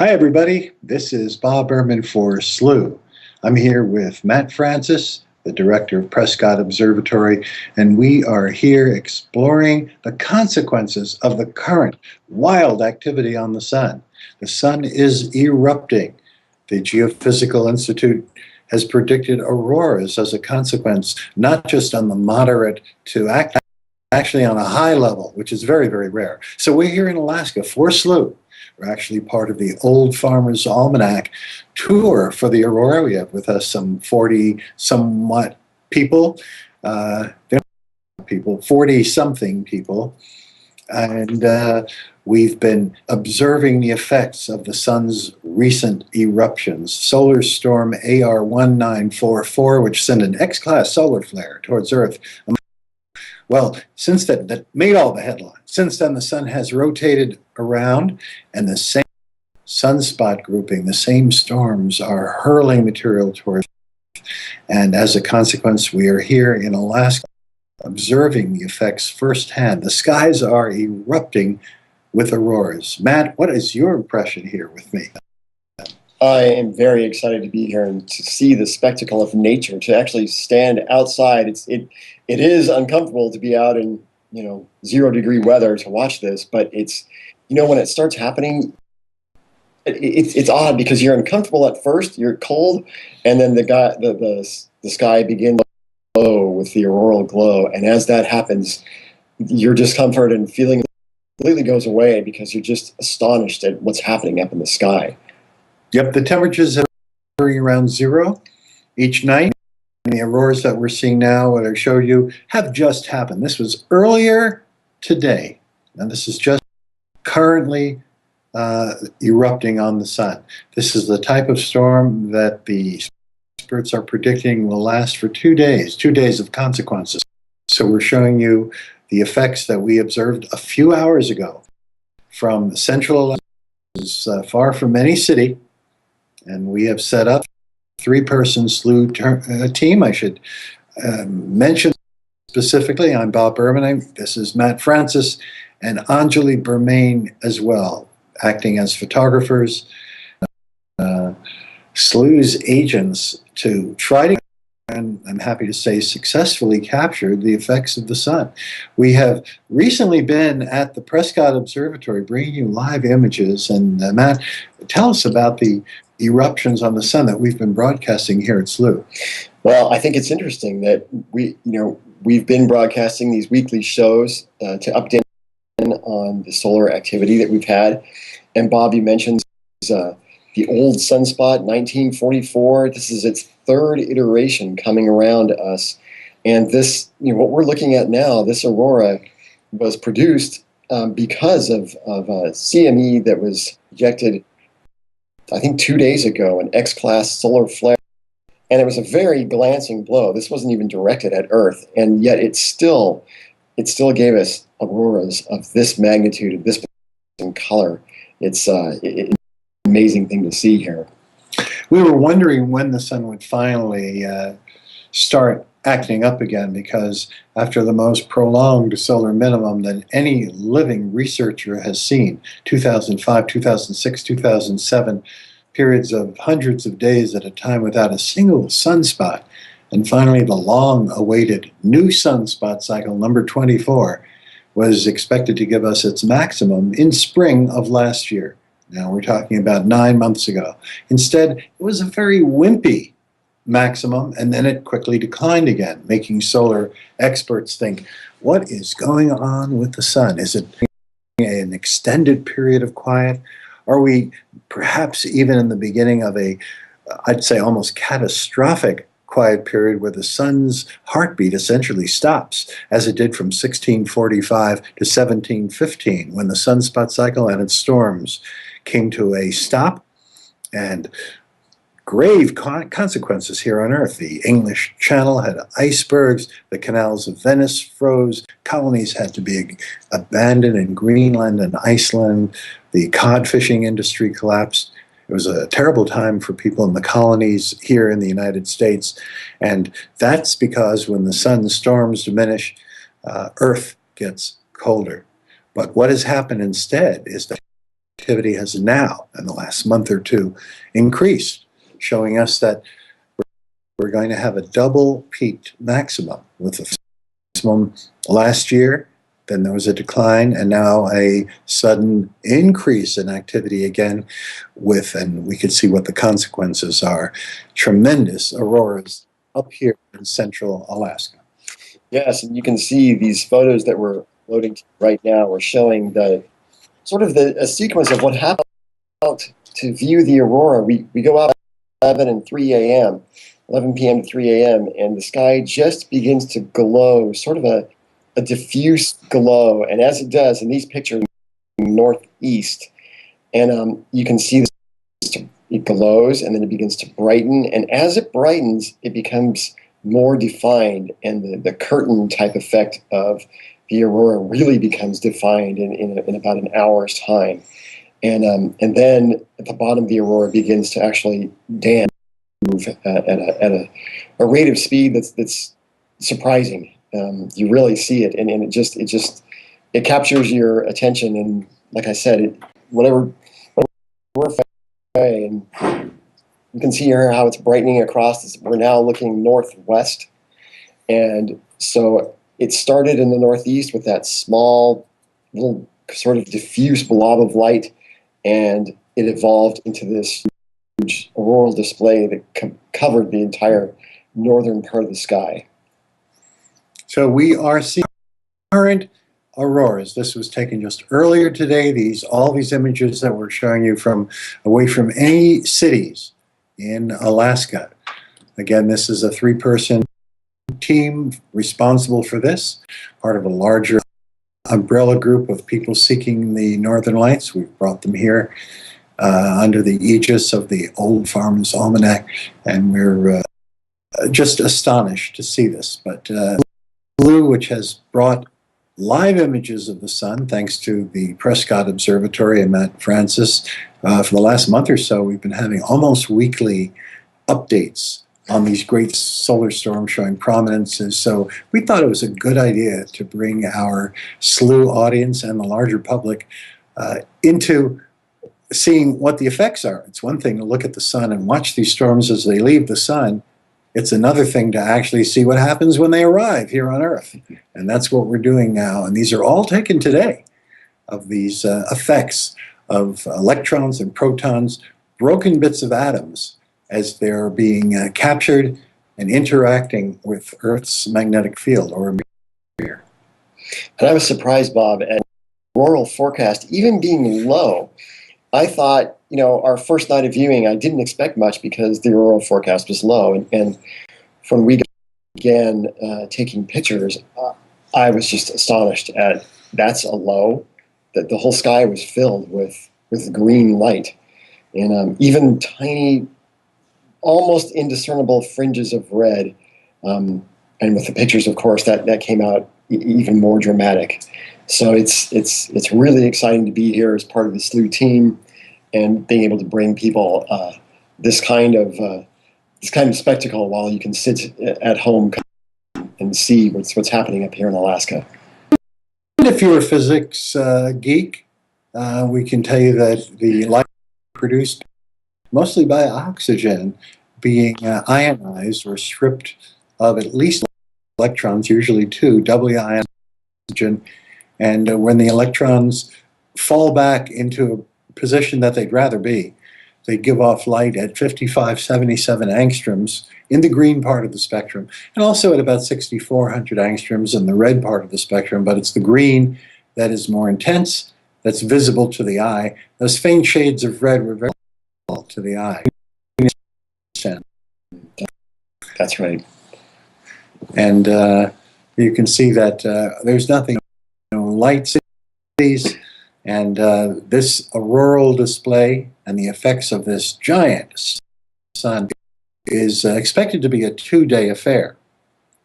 Hi, everybody. This is Bob Berman for SLU. I'm here with Matt Francis, the director of Prescott Observatory, and we are here exploring the consequences of the current wild activity on the sun. The sun is erupting. The Geophysical Institute has predicted auroras as a consequence, not just on the moderate to actually on a high level, which is very, very rare. So we're here in Alaska for SLU. We're actually part of the Old Farmer's Almanac tour for the aurora. We have with us some 40 somewhat people, 40-something people, and we've been observing the effects of the sun's recent eruptions. Solar storm AR1944, which sent an X-class solar flare towards Earth. Well, since that made all the headlines. Since then, the sun has rotated around, and the same sunspot grouping, the same storms are hurling material towards Earth. And as a consequence, we are here in Alaska observing the effects firsthand. The skies are erupting with auroras. Matt, what is your impression here with me? I am very excited to be here and to see the spectacle of nature, to actually stand outside. It is uncomfortable to be out in 0-degree weather to watch this, but it's when it starts happening, it's odd because you're uncomfortable at first, you're cold, and then the sky begins to glow with the auroral glow, and as that happens, your discomfort and feeling completely goes away because you're just astonished at what's happening up in the sky. Yep, the temperatures are around zero each night. And the auroras that we're seeing now, what I showed you, have just happened. This was earlier today. Now this is just currently erupting on the sun. This is the type of storm that the experts are predicting will last for 2 days of consequences. So we're showing you the effects that we observed a few hours ago from central Alaska, far from any city. And we have set up a 3-person SLU team. I should mention specifically, I'm Bob Berman. This is Matt Francis and Anjali Bermain as well, acting as photographers, SLU's agents to try to, and I'm happy to say successfully captured the effects of the sun. We have recently been at the Prescott Observatory bringing you live images. And Matt, tell us about the eruptions on the sun that we've been broadcasting here at SLU. Well, I think it's interesting that we've been broadcasting these weekly shows to update on the solar activity that we've had. And Bob, you mentioned the old sunspot, 1944. This is its 3rd iteration coming around us. And this, what we're looking at now, this aurora was produced because of a CME that was ejected, I think 2 days ago, an X-class solar flare. And it was a very glancing blow. This wasn't even directed at Earth. And yet it still gave us auroras of this magnitude, of this color. It's an amazing thing to see here. We were wondering when the sun would finally start acting up again, because after the most prolonged solar minimum that any living researcher has seen, 2005, 2006, 2007, periods of hundreds of days at a time without a single sunspot, and finally the long-awaited new sunspot cycle, number 24, was expected to give us its maximum in spring of last year. Now we're talking about 9 months ago. Instead, it was a very wimpy maximum, and then it quickly declined again, making solar experts think, what is going on with the sun? Is it an extended period of quiet? Are we perhaps even in the beginning of I'd say almost catastrophic quiet period where the sun's heartbeat essentially stops, as it did from 1645 to 1715, when the sunspot cycle and its storms came to a stop, and grave consequences here on Earth. The English Channel had icebergs, the canals of Venice froze, colonies had to be abandoned in Greenland and Iceland, the cod fishing industry collapsed. It was a terrible time for people in the colonies here in the United States, and that's because when the sun's storms diminish, Earth gets colder. But what has happened instead is that activity has now, in the last month or two, increased, showing us that we're going to have a double peaked maximum, with the maximum last year, then there was a decline, and now a sudden increase in activity again with, and we can see what the consequences are, tremendous auroras up here in central Alaska. Yes, and you can see these photos that we're loading right now are showing the sort of a sequence of what happened to view the aurora. We go out at 11 p.m. to 3 a.m., and the sky just begins to glow, sort of a diffuse glow. And as it does in these pictures, northeast, and you can see this, it glows, and then it begins to brighten. And as it brightens, it becomes more defined, and the curtain type effect of the aurora really becomes defined in about an hour's time. And then at the bottom, the aurora begins to actually dance, move at a rate of speed that's surprising. You really see it, and it captures your attention. And like I said, whatever way, and you can see here how it's brightening across. We're now looking northwest, and so it started in the northeast with that small, little sort of diffuse blob of light, and it evolved into this huge auroral display that covered the entire northern part of the sky. So we are seeing current auroras. This was taken just earlier today. All these images that we're showing you from away from any cities in Alaska. Again, this is a 3-person team responsible for this, part of a larger umbrella group of people seeking the Northern Lights. We've brought them here under the aegis of the Old Farmer's Almanac, and we're just astonished to see this. But Blue, which has brought live images of the sun, thanks to the Prescott Observatory and Matt Francis. For the last month or so, we've been having almost weekly updates on these great solar storms showing prominences. So we thought it was a good idea to bring our SLU audience and the larger public into seeing what the effects are. It's one thing to look at the sun and watch these storms as they leave the sun. It's another thing to actually see what happens when they arrive here on Earth. And that's what we're doing now. And these are all taken today, of these effects of electrons and protons, broken bits of atoms, as they're being captured and interacting with Earth's magnetic field or atmosphere. And I was surprised, Bob, at auroral forecast even being low. I thought, our first night of viewing, I didn't expect much because the auroral forecast was low. And when we began taking pictures, I was just astonished at that's a low, that the whole sky was filled with green light. And even tiny, almost indiscernible fringes of red. And with the pictures, of course, that came out even more dramatic. So it's really exciting to be here as part of the SLU team, and being able to bring people this kind of spectacle while you can sit at home and see what's happening up here in Alaska. And if you're a physics geek, we can tell you that the light produced mostly by oxygen being ionized or stripped of at least electrons, usually 2, doubly ionized oxygen. And when the electrons fall back into a position that they'd rather be, they give off light at 5577 angstroms in the green part of the spectrum, and also at about 6400 angstroms in the red part of the spectrum. But it's the green that is more intense, that's visible to the eye. Those faint shades of red were very visible to the eye. That's right. And you can see that there's nothing, light cities. And this auroral display and the effects of this giant sun is expected to be a 2-day affair.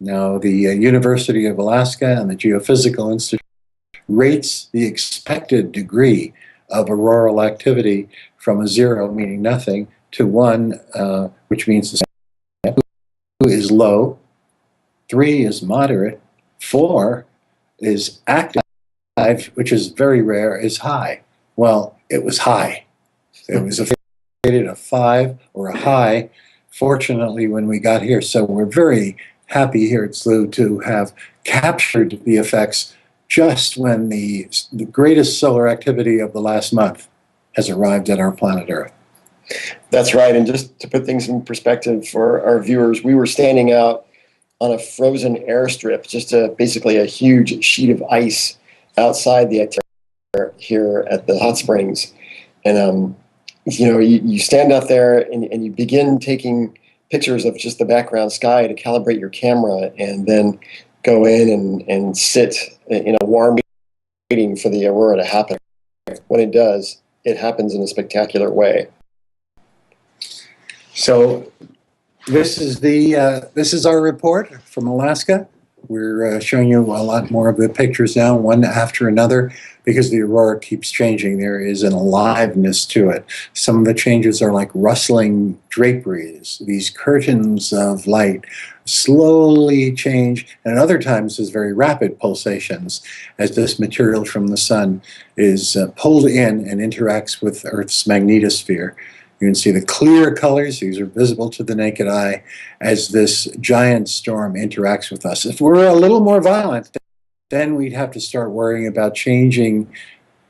Now, the University of Alaska and the Geophysical Institute rates the expected degree of auroral activity from a 0, meaning nothing, to 1, which means 2 is low, 3 is moderate, 4 is active, which is very rare, is high. Well, it was high. It was a 5 or a high, fortunately, when we got here. So we're very happy here at SLU to have captured the effects just when the greatest solar activity of the last month has arrived at our planet Earth. That's right. And just to put things in perspective for our viewers, we were standing out on a frozen airstrip, just basically a huge sheet of ice outside the activity here at the hot springs. And, you stand out there and you begin taking pictures of just the background sky to calibrate your camera, and then go in and sit in a warm waiting for the aurora to happen. When it does, it happens in a spectacular way. So this is our report from Alaska. We're showing you a lot more of the pictures now, one after another, because the aurora keeps changing. There is an aliveness to it. Some of the changes are like rustling draperies. These curtains of light slowly change, and other times there's very rapid pulsations as this material from the sun is pulled in and interacts with Earth's magnetosphere. You can see the clear colors. These are visible to the naked eye as this giant storm interacts with us. If we're a little more violent, then we'd have to start worrying about changing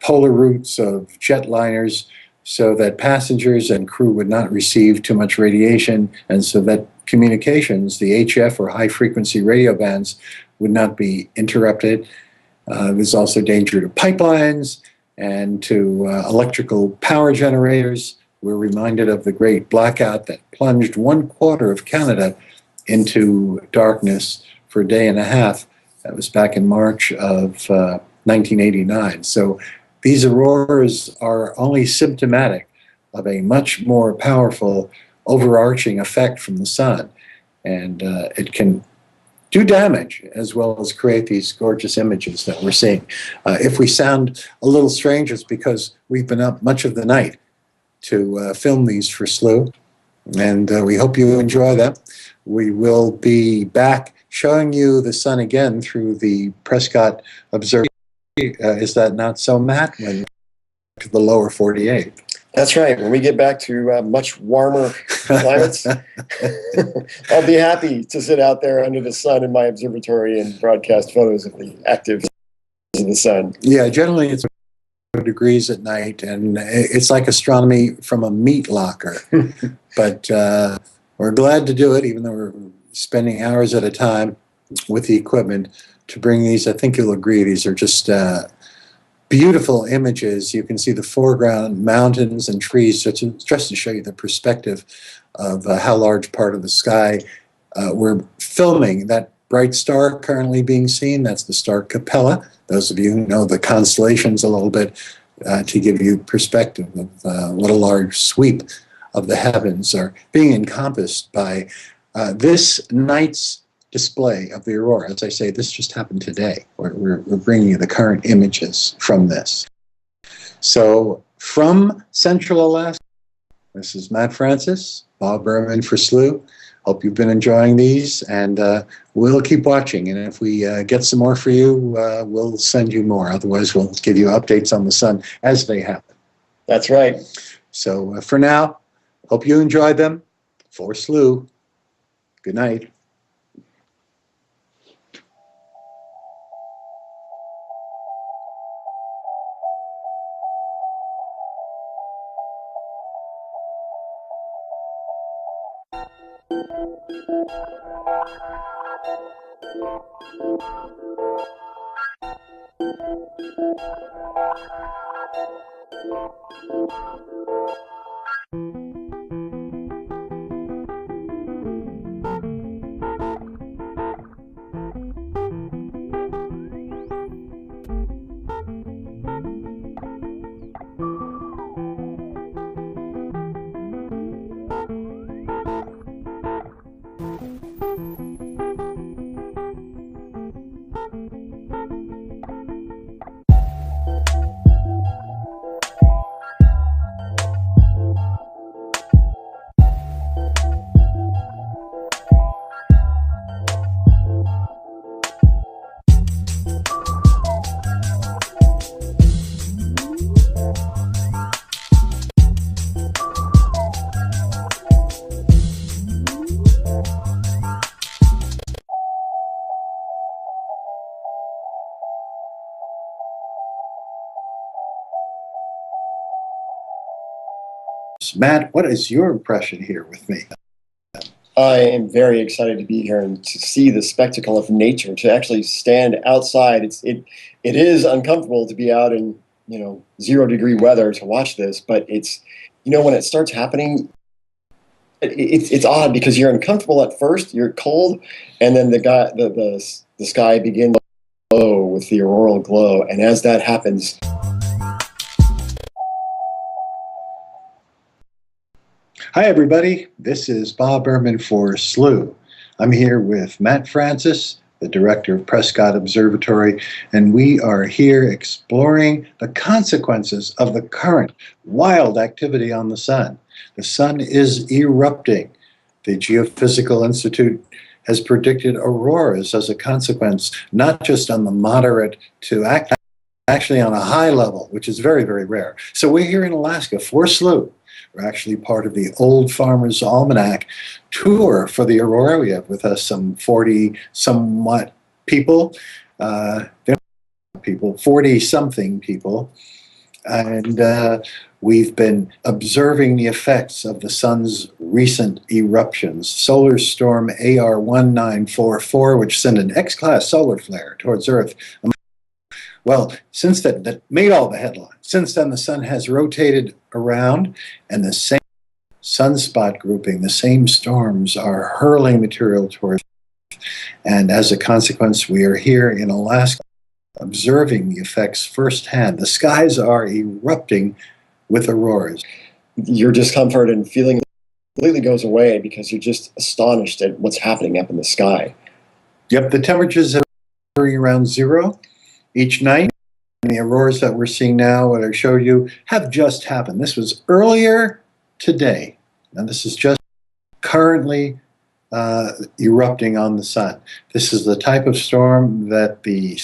polar routes of jetliners so that passengers and crew would not receive too much radiation, and so that communications, the HF or high-frequency radio bands, would not be interrupted. There's also danger to pipelines and to electrical power generators. We're reminded of the great blackout that plunged 1/4 of Canada into darkness for a day and a half. That was back in March of 1989. So these auroras are only symptomatic of a much more powerful overarching effect from the sun. And it can do damage as well as create these gorgeous images that we're seeing. If we sound a little strange, it's because we've been up much of the night to film these for SLU, and we hope you enjoy them. We will be back showing you the sun again through the Prescott Observatory. Is that not so, Matt? When to the lower 48. That's right. When we get back to much warmer climates, I'll be happy to sit out there under the sun in my observatory and broadcast photos of the active of the sun. Yeah, generally it's degrees at night, and it's like astronomy from a meat locker. But we're glad to do it, even though we're spending hours at a time with the equipment to bring these. I think you'll agree these are just beautiful images. You can see the foreground mountains and trees, just to show you the perspective of how large part of the sky we're filming. That bright star currently being seen, that's the star Capella. Those of you who know the constellations a little bit, to give you perspective of what a large sweep of the heavens are being encompassed by this night's display of the aurora. As I say, this just happened today. We're bringing you the current images from this. So from Central Alaska, this is Matt Francis, Bob Berman for SLU. Hope you've been enjoying these, and we'll keep watching. And if we get some more for you, we'll send you more. Otherwise, we'll give you updates on the sun as they happen. That's right. So for now, hope you enjoyed them. For SLU, good night. Matt, what is your impression here with me? I am very excited to be here and to see the spectacle of nature, to actually stand outside. It is uncomfortable to be out in 0-degree weather to watch this, but it's when it starts happening, it's odd because you're uncomfortable at first, you're cold, and then the sky begins to glow with the auroral glow, and as that happens. Hi, everybody. This is Bob Ehrman for SLU. I'm here with Matt Francis, the director of Prescott Observatory, and we are here exploring the consequences of the current wild activity on the sun. The sun is erupting. The Geophysical Institute has predicted auroras as a consequence, not just on the moderate to actually on a high level, which is very, very rare. So we're here in Alaska for SLU. We're actually part of the Old Farmer's Almanac tour for the Aurora. We have with us some 40-somewhat people, 40-something people, and we've been observing the effects of the sun's recent eruptions. Solar storm AR1944, which sent an X-class solar flare towards Earth. Well, since then, that made all the headlines. Since then, the sun has rotated around, and the same sunspot grouping, the same storms are hurling material towards Earth. And as a consequence, we are here in Alaska observing the effects firsthand. The skies are erupting with auroras. Your discomfort and feeling completely goes away because you're just astonished at what's happening up in the sky. Yep, the temperatures are around zero each night. And the auroras that we're seeing now, what I showed you, have just happened. This was earlier today. Now this is just currently erupting on the sun. This is the type of storm that the